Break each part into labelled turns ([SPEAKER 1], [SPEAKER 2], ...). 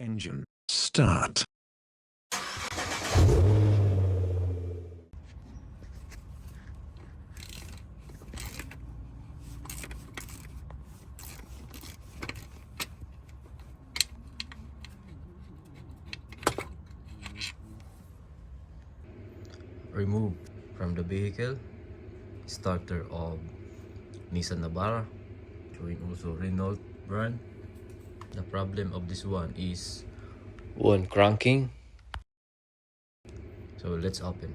[SPEAKER 1] Engine start.
[SPEAKER 2] Remove from the vehicle starter of Nissan Navara, showing also Renault brand. The problem of this one is one cranking. So let's open.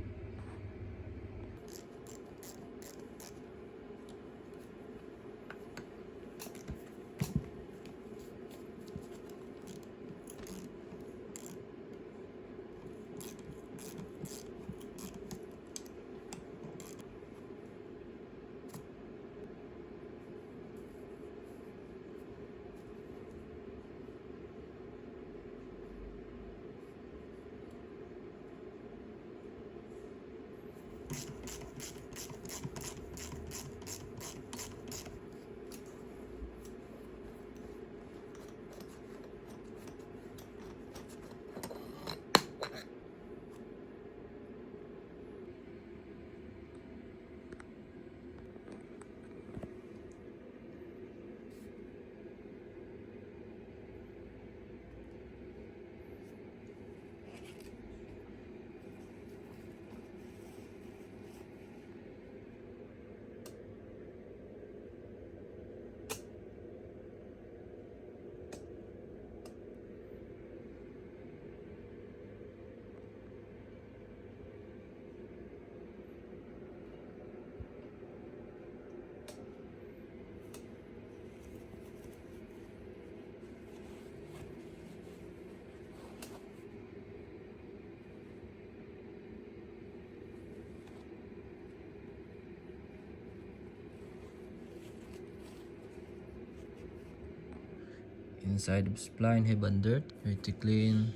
[SPEAKER 2] Inside of spline have dirt, pretty clean.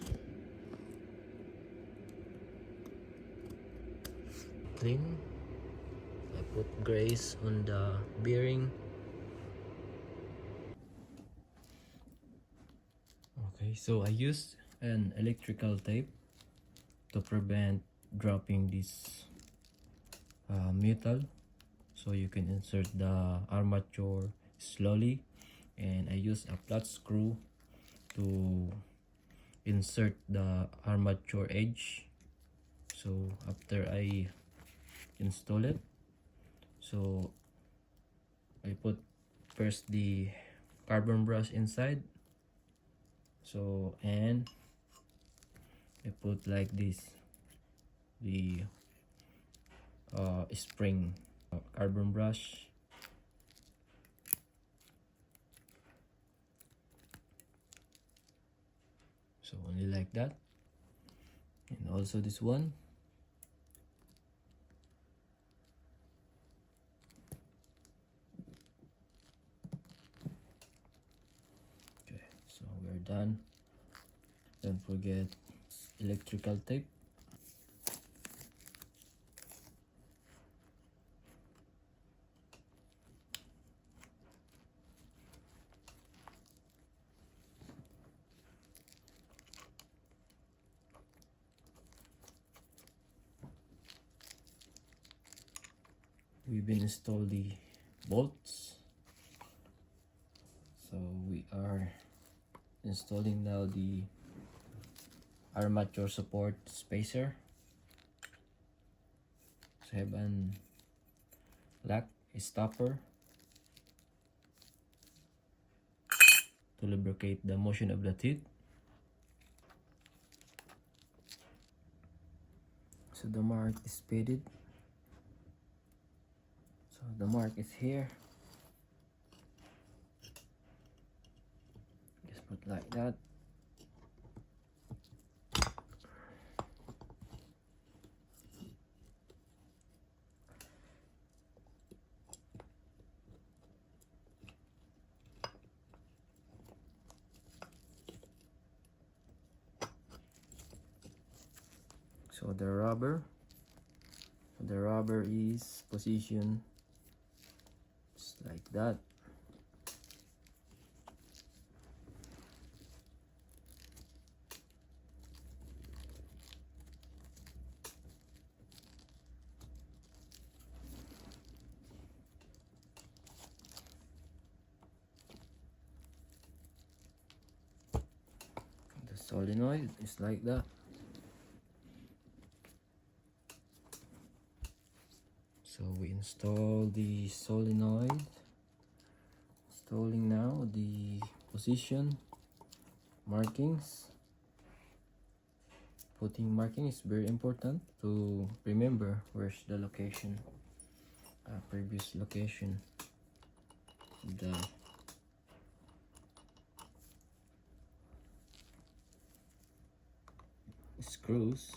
[SPEAKER 2] Clean. I put grease on the bearing. Okay, so I used an electrical tape to prevent dropping this metal, so you can insert the armature slowly, and I use a flat screw to insert the armature edge. So after I install it, so I put first the carbon brush inside, so and I put like this the spring carbon brush. So only like that, and also this one. Okay, so we're done. Don't forget electrical tape. We've been installed the bolts, so we are installing now the armature support spacer. So have an lock stopper to lubricate the motion of the teeth. So the mark is faded. So the mark is here. Just put like that. So the rubber is positioned just like that. solenoid is like that. So we install the solenoid. Installing now the position markings. Putting marking is very important to remember where's the location, previous location, the screws.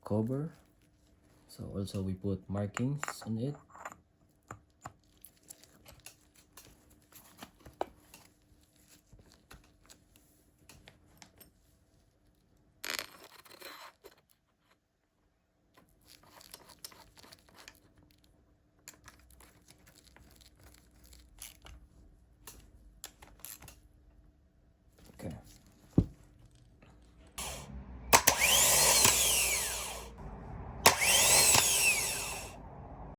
[SPEAKER 2] Cover. So also we put markings on it.